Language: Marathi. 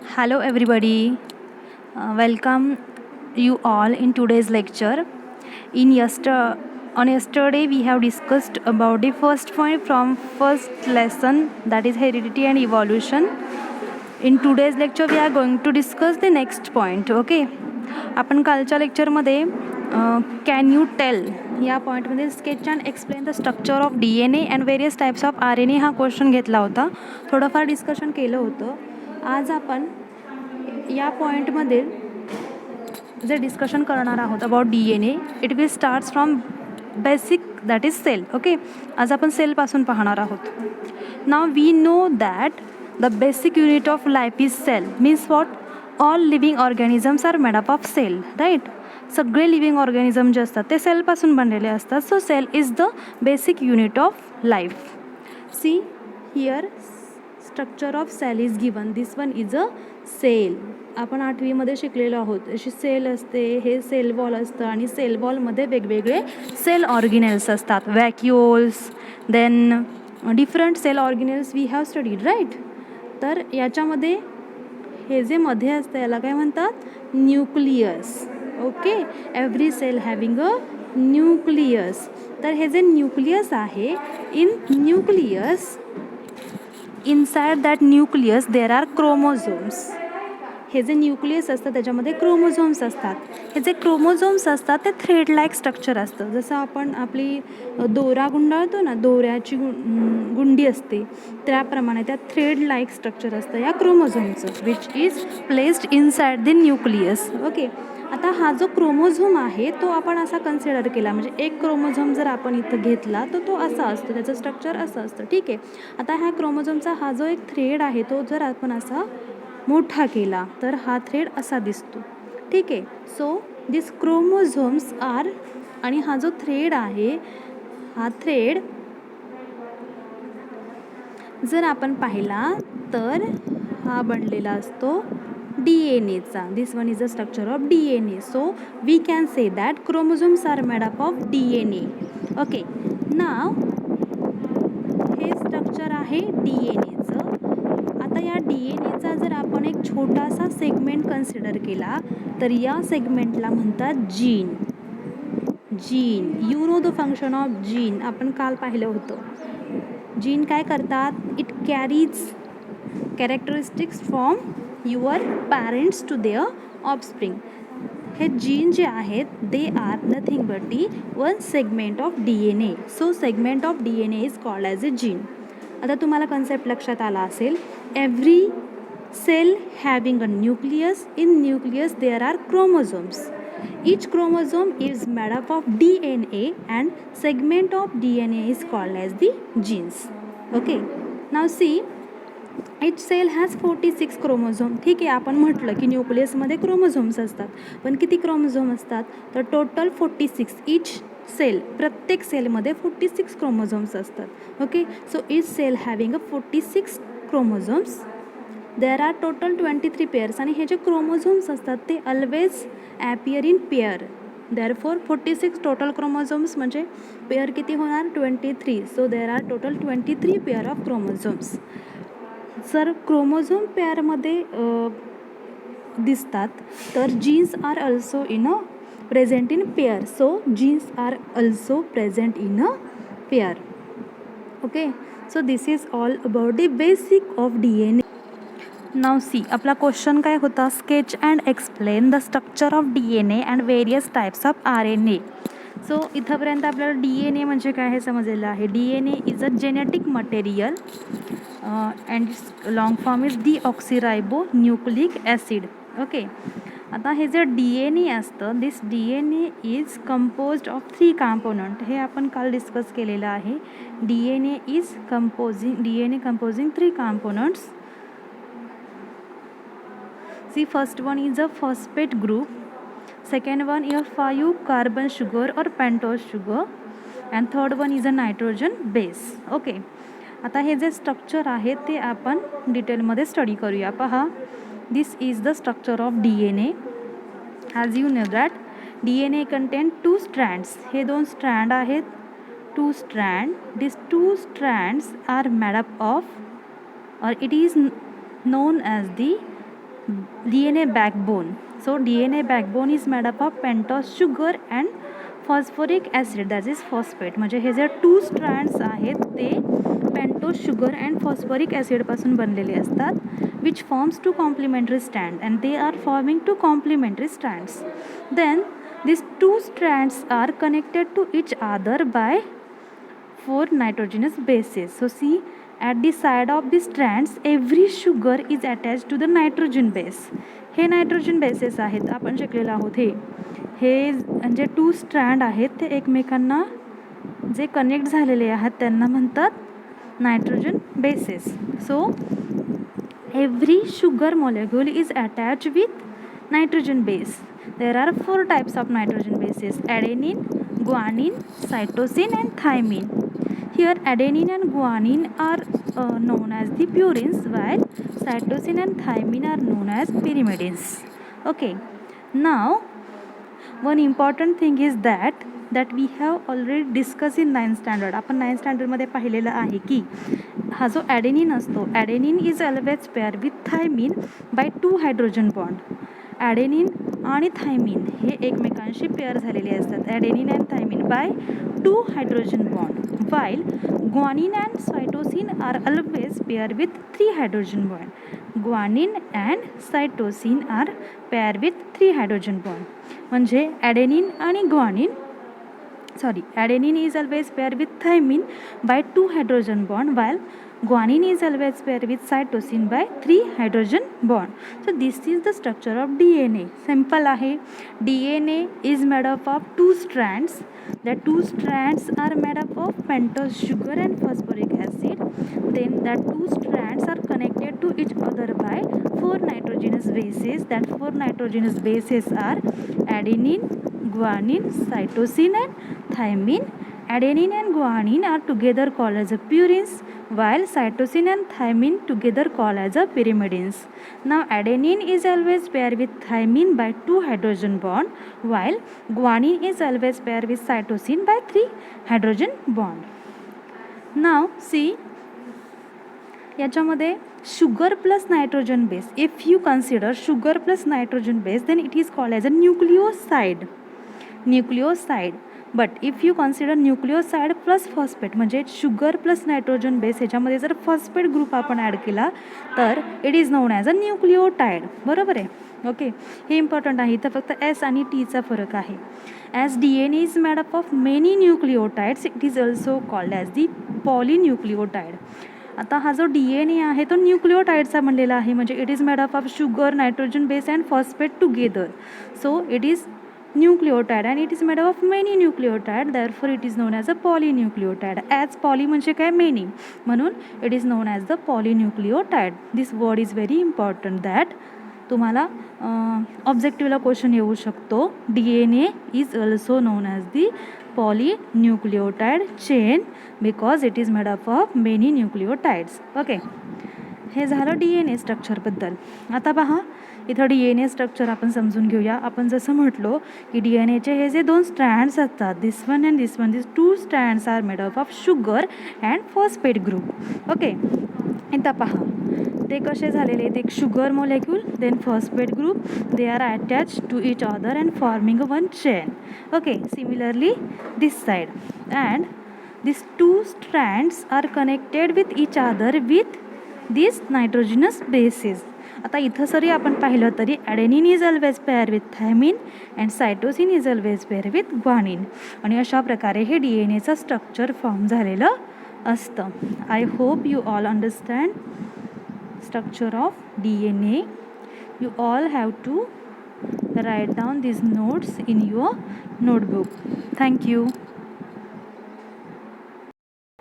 Hello, everybody. Welcome you all in today's lecture. On yesterday, we have discussed about the first point from first lesson, that is heredity and evolution. In today's lecture, we are going to discuss the next point. Okay. आपण कालच्या लेक्चरमध्ये कॅन यू टेल या पॉईंटमध्ये sketch and explain the structure of DNA and various types of RNA हा क्वेश्चन घेतला होता. थोडंफार डिस्कशन केलं होतं. आज आपण या पॉईंटमध्ये जे डिस्कशन करणार आहोत about DNA, it will starts from basic, that is cell. Okay. आज आपण सेलपासून पाहणार आहोत. Now we know that the basic unit of life is cell. Means what? All living organisms are made up of cell, right. सगळे लिव्हिंग ऑर्गॅनिझम जे असतात ते सेलपासून बनलेले असतात. So cell is the basic unit of life. See here structure of cell is given. This one is a sale. आपण 8वीमध्ये शिकलेलो आहोत. अशी सेल असते, हे सेल वॉल असतं आणि सेल वॉलमध्ये वेगवेगळे सेल ऑर्गेनेल्स असतात. Vacuoles, then different cell organelles we have studied, right. तर याच्यामध्ये हे जे मध्ये असतं याला काय म्हणतात? Nucleus. Okay. Every cell having a nucleus. तर हे जे न्यूक्लियस आहे, in nucleus, inside that nucleus there are chromosomes. हे जे न्यूक्लियस असतं त्याच्यामध्ये क्रोमोझोम्स असतात. हे जे क्रोमोझोम्स असतात ते थ्रेड लाईक स्ट्रक्चर असतं. जसं आपण आपली दोरा गुंडाळतो ना, दोऱ्याची गुंडी असते, त्याप्रमाणे त्या थ्रेड लाईक स्ट्रक्चर असतं या क्रोमोझोमचं, which is placed inside the nucleus. Okay. आता हा जो क्रोमोझोम आहे तो आपण असा कन्सिडर केला, म्हणजे एक क्रोमोझोम जर आपण इथं घेतला तर तो असा असतो, त्याचं स्ट्रक्चर असं असतं. ठीक आहे. आता ह्या क्रोमोझोमचा हा जो एक थ्रेड आहे तो जर आपण असा मोठा केला तर हा थ्रेड असा दिसतो. ठीक आहे. सो दिस क्रोमोझोम्स आर, आणि हा जो थ्रेड आहे, हा थ्रेड जर आपण पाहिला तर हा बनलेला असतो DNA. This one is a structure of DNA. So we can say that chromosomes are made up of DNA. Okay. Now हे स्ट्रक्चर आहे DNAचं. आता या DNAचा जर आपण एक छोटासा सेगमेंट कन्सिडर केला तर या सेगमेंटला म्हणतात gene. Gene, you know the function of gene, आपण काल पाहिलं होतं. जीन काय करतात? It carries characteristics from your parents to their offspring. हे जीन जे आहेत they are nothing but the one segment of DNA. So segment of DNA is called as a gene. आता तुम्हाला कन्सेप्ट लक्षात आला असेल. Every cell having a nucleus. In nucleus there are chromosomes. Each chromosome is made up of DNA and segment of DNA is called as the genes. Okay. Now see, each cell has 46 chromosome. ठीक आहे. आपण म्हटलं की न्यूक्लियसमध्ये क्रोमोझोम्स असतात, पण किती क्रोमोझोम असतात? तर टोटल 46. इच सेल, प्रत्येक सेलमध्ये 46 क्रोमोझोम्स असतात. Okay. So each cell having a 46 chromosomes. There are total 23 pairs. आणि हे जे क्रोमोझोम्स असतात ते always appear in pair. Therefore 46 total chromosomes म्हणजे पेअर किती होणार? 23. So there are total 23 pair of chromosomes. जर क्रोमोझोम पेअरमध्ये दिसतात तर genes are also in a present in pair. So genes are also present in a pair. Okay. So this is all about the basic of DNA. Now see, आपला क्वेश्चन काय होता? Sketch and explain the structure of DNA and various types of RNA. So इथंपर्यंत आपल्याला DNA म्हणजे काय हे समजलेलं आहे. DNA is a genetic material and long form is deoxyribonucleic acid. Okay. आता हे जे DNA असतं, this DNA is composed of 3 component. हे आपण काल डिस्कस केलेलं आहे. DNA composing 3 components. See, first one is a phosphate group, second one is 5 carbon sugar or pentose sugar, and third one is a nitrogen base. Okay. आता हे जे स्ट्रक्चर आहे ते आपण डिटेलमध्ये स्टडी करूया. पहा, this is the structure of DNA. As you know that DNA contain 2 strands. हे 2 स्ट्रँड आहेत. 2 strand. This 2 strands are made up of, or it is known as the DNA backbone. So DNA backbone is made up of pentose sugar and phosphoric acid that is phosphate. म्हणजे हे जे 2 स्ट्रँड्स आहेत ते पेंटोज शुगर अँड फॉस्फोरिक ॲसिडपासून बनलेले असतात, which forms 2 complementary strand and they are forming 2 complementary strands. Then these 2 strands are connected to each other by 4 nitrogenous bases. So see, at the side of the strands every sugar is attached to the nitrogen base. हे नायट्रोजन बेसेस आहेत, आपण शिकलेलो आहोत. हे जे 2 स्ट्रँड आहेत ते एकमेकांना जे कनेक्ट झालेले आहेत त्यांना म्हणतात nitrogen bases. So every sugar molecule is attach with nitrogen base. There are 4 types of nitrogen bases: adenine, guanine, cytosine and thymine. Here adenine and guanine are known as the purines, while cytosine and thymine are known as pyrimidines. Okay, now one important thing is that we have already discussed in 9th standard. आपण 9th स्टँडर्डमध्ये पाहिलेलं आहे की हा जो ॲडेनिन असतो, adenine is always pair with thymine by 2 hydrogen bond. Adenine आणि थायमिन हे एकमेकांशी पेअर झालेले असतात, adenine and thymine by 2 hydrogen bond, while guanine and cytosine are always paired with 3 hydrogen bond. Guanine and cytosine are paired with 3 hydrogen bond. म्हणजे adenine is always paired with thymine by 2 hydrogen bond, while guanine is always paired with cytosine by 3 hydrogen bond. So this is the structure of DNA. Simple आहे. DNA is made up of 2 strands. The 2 strands are made up of pentose sugar and phosphoric acid. Then the 2 strands are connected to each other by 4 nitrogenous bases. That 4 nitrogenous bases are adenine, guanine, cytosine and thymine. Adenine and guanine are together called as a purines, while cytosine and thymine together called as a pyrimidines. Now adenine is always paired with thymine by 2 hydrogen bond, while guanine is always paired with cytosine by 3 hydrogen bond. Now see, याच्यामध्ये sugar plus nitrogen base. If you consider sugar plus nitrogen base, then it is called as a nucleoside. But if you consider nucleoside plus phosphate म्हणजे शुगर प्लस नायट्रोजन बेस ह्याच्यामध्ये जर फॉस्फेट ग्रुप आपण ॲड केला तर it is known as a nucleotide. बरोबर आहे. ओके, हे इम्पॉर्टंट आहे. इथं फक्त एस आणि टीचा फरक आहे. As DNA is made up of many nucleotides, it is also called as the polynucleotide. आता हा जो DNA आहे तो न्यूक्लिओटाइडचा बनलेला आहे, म्हणजे it is made up of sugar, nitrogen base and phosphate together. So it is nucleotide and it is made up of many nucleotide, therefore it is known as a polynucleotide. As poly म्हणजे काय, many, म्हणून it is known as the polynucleotide. This word is very important that तुम्हाला ऑब्जेक्टिव्हला क्वेश्चन येऊ शकतो. DNA is also known as the polynucleotide chain because it is made up of many nucleotides. Okay, हे झालं DNA स्ट्रक्चरबद्दल. आता पहा, इथं DNA स्ट्रक्चर आपण समजून घेऊया. आपण जसं म्हटलो की DNAचे हे जे 2 स्ट्रँड्स असतात, this one and this one, this 2 strands are made up of sugar and phosphate group. Okay, इथं पहा ते कसे झालेले आहेत. एक sugar molecule, then phosphate group, they are attach to each other and forming one chain. Okay, similarly this side and this 2 strands are connected with each other with this nitrogenous bases. आता इथं जरी आपण पाहिलं तरी adenine is always pair with thymine and cytosine is always pair with guanine. आणि अशा प्रकारे हे DNAचं स्ट्रक्चर फॉर्म झालेलं असतं. I hope you all understand structure of DNA. You all have to write down these notes in your notebook. Thank you.